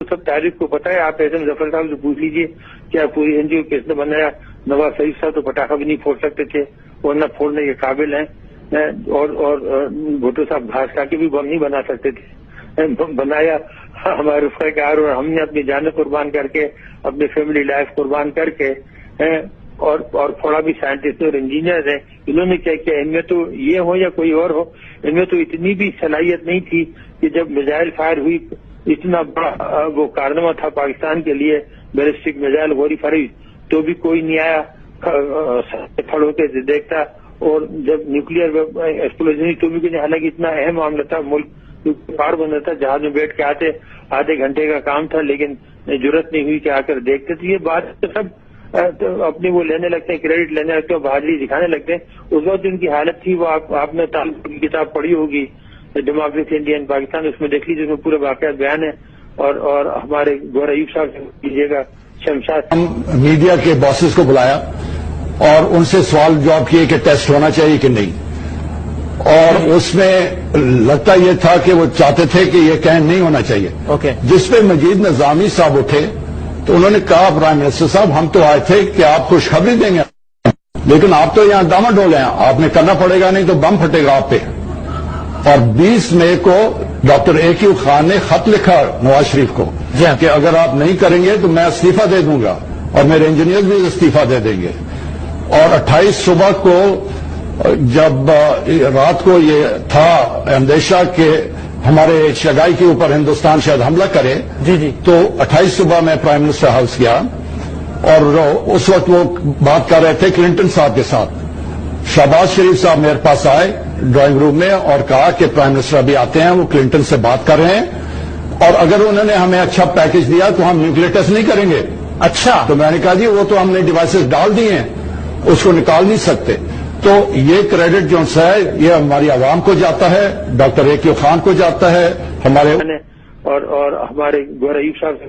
सब तारीख को पता है। आप ऐसे जफर साहब से पूछ लीजिए क्या पूरी एनजीओ किसने बनाया। नवाज शरीफ साहब तो पटाखा भी नहीं फोड़ सकते थे, वो न फोड़ने के काबिल हैं। और भुट्टो साहब घास काटे भी बम नहीं बना सकते थे, बनाया हमारे फैकार। और हमने अपनी जान कुर्बान करके, अपनी फैमिली लाइफ कुर्बान करके और थोड़ा भी साइंटिस्ट और इंजीनियर है, इन्होंने क्या किया। इनमें तो ये हो या कोई और हो, इनमें तो इतनी भी सलाहियत नहीं थी कि जब मिसाइल फायर हुई, इतना बड़ा वो कारनामा था पाकिस्तान के लिए, बैलिस्टिक मिसाइल गोली फायरिंग, तो भी कोई नहीं आया खड़ होकर देखता। और जब न्यूक्लियर एक्सप्लोजन हुई तो भी, हालांकि इतना अहम मामला था, मुल्क पार बन रहा था, जहाज में बैठ के आते आधे घंटे का काम था, लेकिन जरूरत नहीं हुई कि आकर देखते। तो ये बात तो सब अपने वो लेने लगते हैं, क्रेडिट लेने लगते हैं, बहादुरी दिखाने लगते हैं। उस वक्त उनकी हालत थी, वो आपने तालिब की किताब पढ़ी होगी, डेमोक्रेसी इंडिया इन पाकिस्तान, उसमें देख लीजिए, उसमें पूरे वाकयात बयान है। और हमारे गौर अयूब साहब से कीजिएगा, शमशाद। हम मीडिया के बॉसेस को बुलाया और उनसे सवाल जवाब किए कि टेस्ट होना चाहिए कि नहीं, और उसमें लगता ये था कि वो चाहते थे कि ये कैन नहीं होना चाहिए। जिसपे मजीद निजामी साहब उठे तो उन्होंने कहा, प्राइम मिनिस्टर साहब हम तो आए थे कि आप खुशखबरी देंगे, लेकिन आप तो यहां डामाडोल हैं, आपने करना पड़ेगा, नहीं तो बम फटेगा आप पे। और 20 मई को डॉक्टर AQ खान ने खत लिखा नवाज शरीफ को कि अगर आप नहीं करेंगे तो मैं इस्तीफा दे दूंगा, और मेरे इंजीनियर भी इस्तीफा दे देंगे। और 28 सुबह को जब रात को ये था अंदेशा के हमारे शगाई के ऊपर हिंदुस्तान शायद हमला करे, तो 28 सुबह मैं प्राइम मिनिस्टर हाउस गया, और उस वक्त वो बात कर रहे थे क्लिंटन साहब के साथ। शहबाज शरीफ साहब मेरे पास आए ड्राइंग रूम में और कहा कि प्राइम मिनिस्टर अभी आते हैं, वो क्लिंटन से बात कर रहे हैं, और अगर उन्होंने हमें अच्छा पैकेज दिया तो हम न्यूक्लियर टेस्ट नहीं करेंगे। अच्छा, तो मैंने कहा जी वो तो हमने डिवाइसेस डाल दिए हैं, उसको निकाल नहीं सकते। तो ये क्रेडिट जो है ये हमारी आवाम को जाता है, डॉक्टर AQ खान को जाता है, हमारे और हमारे गौर अयूब साहब